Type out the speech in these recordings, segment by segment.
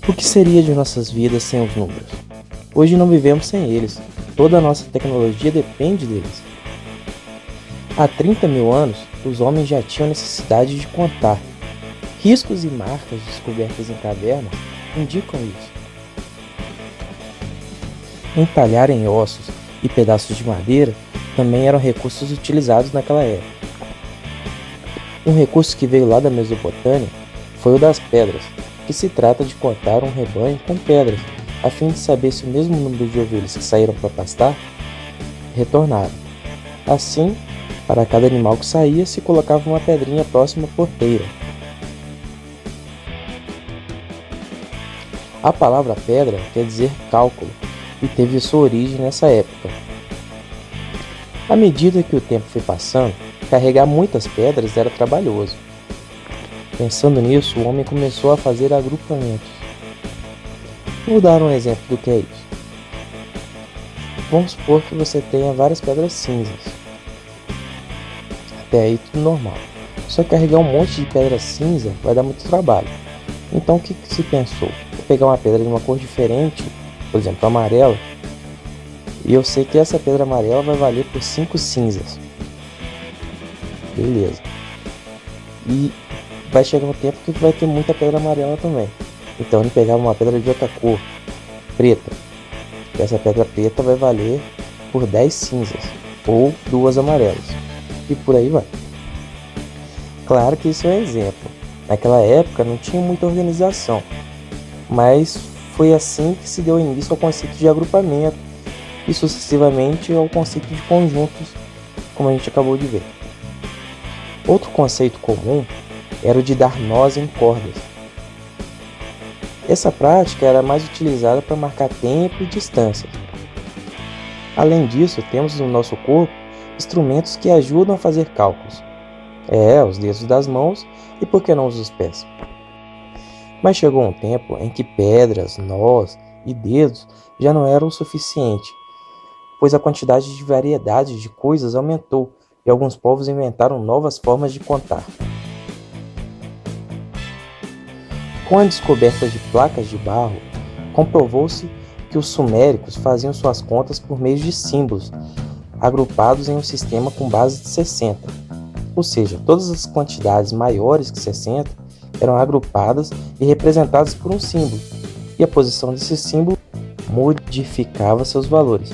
O que seria de nossas vidas sem os números? Hoje não vivemos sem eles. Toda a nossa tecnologia depende deles. Há 30 mil anos, os homens já tinham necessidade de contar. Riscos e marcas descobertas em cavernas indicam isso. Entalhar em ossos e pedaços de madeira também eram recursos utilizados naquela época. Um recurso que veio lá da Mesopotâmia foi o das pedras, que se trata de contar um rebanho com pedras, a fim de saber se o mesmo número de ovelhas que saíram para pastar retornaram. Assim, para cada animal que saía, se colocava uma pedrinha próxima à porteira. A palavra pedra quer dizer cálculo e teve sua origem nessa época. À medida que o tempo foi passando, carregar muitas pedras era trabalhoso. Pensando nisso, o homem começou a fazer agrupamentos. Vou dar um exemplo do que é isso. Vamos supor que você tenha várias pedras cinzas. Até aí tudo normal. Só carregar um monte de pedra cinza vai dar muito trabalho. Então o que se pensou? Vou pegar uma pedra de uma cor diferente, por exemplo, amarela, e eu sei que essa pedra amarela vai valer por 5 cinzas. Beleza. E vai chegar um tempo que vai ter muita pedra amarela também. Então ele pegava uma pedra de outra cor, preta. E essa pedra preta vai valer por 10 cinzas, ou 2 amarelas. E por aí vai. Claro que isso é um exemplo. Naquela época não tinha muita organização. Mas foi assim que se deu início ao conceito de agrupamento e sucessivamente ao conceito de conjuntos, como a gente acabou de ver. Outro conceito comum era o de dar nós em cordas. Essa prática era mais utilizada para marcar tempo e distância. Além disso, temos no nosso corpo instrumentos que ajudam a fazer cálculos. Os dedos das mãos e por que não os dos pés. Mas chegou um tempo em que pedras, nós e dedos já não eram o suficiente, pois a quantidade de variedade de coisas aumentou e alguns povos inventaram novas formas de contar. Com a descoberta de placas de barro, comprovou-se que os suméricos faziam suas contas por meio de símbolos, agrupados em um sistema com base de 60. Ou seja, todas as quantidades maiores que 60 eram agrupadas e representadas por um símbolo, e a posição desse símbolo modificava seus valores.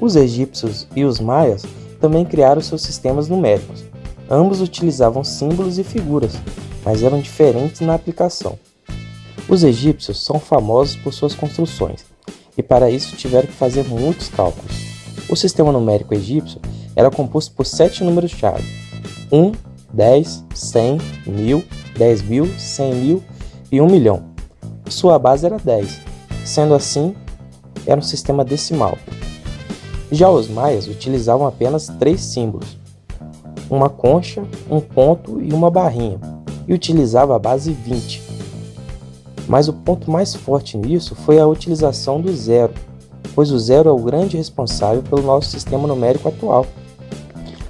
Os egípcios e os maias também criaram seus sistemas numéricos. Ambos utilizavam símbolos e figuras, mas eram diferentes na aplicação. Os egípcios são famosos por suas construções, e para isso tiveram que fazer muitos cálculos. O sistema numérico egípcio era composto por 7 números-chave: 1, 10, 100, 1000, 10.000, 100.000 e 1 milhão. Sua base era 10, sendo assim, era um sistema decimal. Já os maias utilizavam apenas 3 símbolos: uma concha, um ponto e uma barrinha, e utilizava a base 20. Mas o ponto mais forte nisso foi a utilização do zero, pois o zero é o grande responsável pelo nosso sistema numérico atual.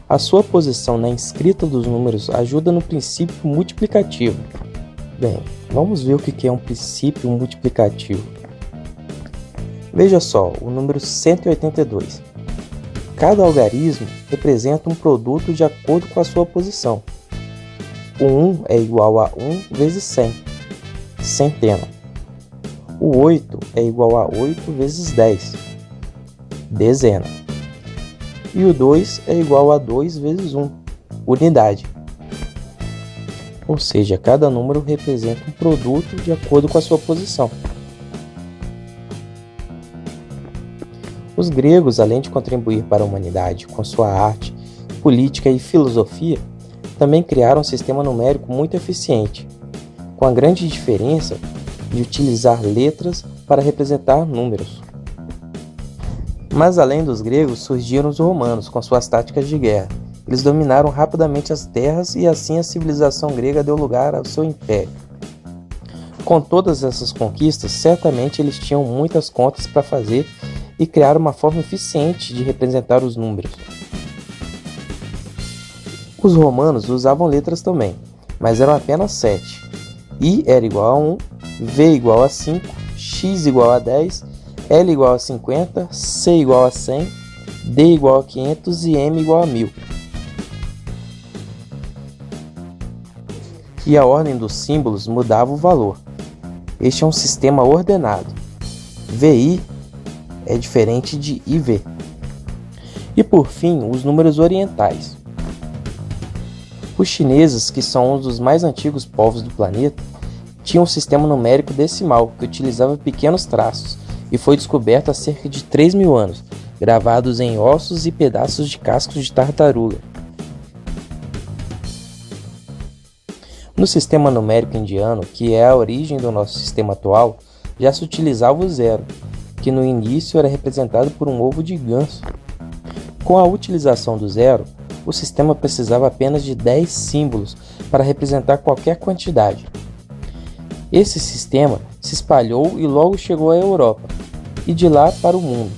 A sua posição na escrita dos números ajuda no princípio multiplicativo. Bem, vamos ver o que é um princípio multiplicativo. Veja só, o número 182. Cada algarismo representa um produto de acordo com a sua posição. O 1 é igual a 1 vezes 100, centena. O 8 é igual a 8 vezes 10, dezena. E o 2 é igual a 2 vezes 1, unidade. Ou seja, cada número representa um produto de acordo com a sua posição. Os gregos, além de contribuir para a humanidade com sua arte, política e filosofia, também criaram um sistema numérico muito eficiente, com a grande diferença de utilizar letras para representar números. Mas além dos gregos, surgiram os romanos com suas táticas de guerra. Eles dominaram rapidamente as terras e assim a civilização grega deu lugar ao seu império. Com todas essas conquistas, certamente eles tinham muitas contas para fazer e criaram uma forma eficiente de representar os números. Os romanos usavam letras também, mas eram apenas 7. I era igual a 1, V igual a 5, X igual a 10, L igual a 50, C igual a 100, D igual a 500 e M igual a 1000. E a ordem dos símbolos mudava o valor. Este é um sistema ordenado. VI é diferente de IV. E por fim, os números orientais. Os chineses, que são um dos mais antigos povos do planeta, tinham um sistema numérico decimal que utilizava pequenos traços e foi descoberto há cerca de 3.000 anos, gravados em ossos e pedaços de cascos de tartaruga. No sistema numérico indiano, que é a origem do nosso sistema atual, já se utilizava o zero, que no início era representado por um ovo de ganso. Com a utilização do zero, o sistema precisava apenas de 10 símbolos para representar qualquer quantidade. Esse sistema se espalhou e logo chegou à Europa, e de lá para o mundo,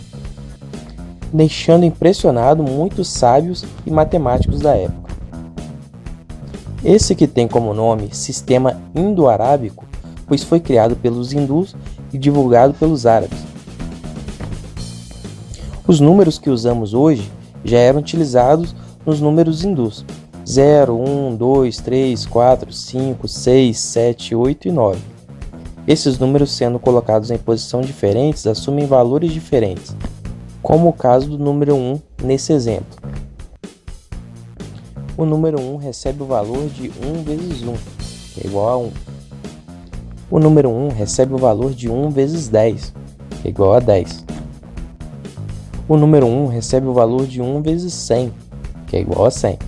deixando impressionado muitos sábios e matemáticos da época. Esse que tem como nome Sistema Indo-Arábico, pois foi criado pelos hindus e divulgado pelos árabes. Os números que usamos hoje já eram utilizados nos números hindus: 0, 1, 2, 3, 4, 5, 6, 7, 8 e 9. Esses números, sendo colocados em posição diferentes, assumem valores diferentes, como o caso do número 1 nesse exemplo. O número 1 recebe o valor de 1 vezes 1, que é igual a 1. O número 1 recebe o valor de 1 vezes 10, que é igual a 10. O número 1 recebe o valor de 1 vezes 100, que é igual a 100.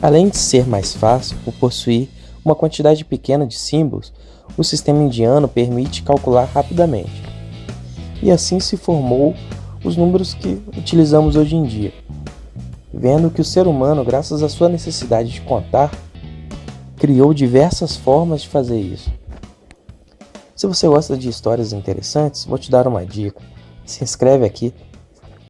Além de ser mais fácil por possuir uma quantidade pequena de símbolos, o sistema indiano permite calcular rapidamente. E assim se formou os números que utilizamos hoje em dia, vendo que o ser humano, graças à sua necessidade de contar, criou diversas formas de fazer isso. Se você gosta de histórias interessantes, vou te dar uma dica. Se inscreve aqui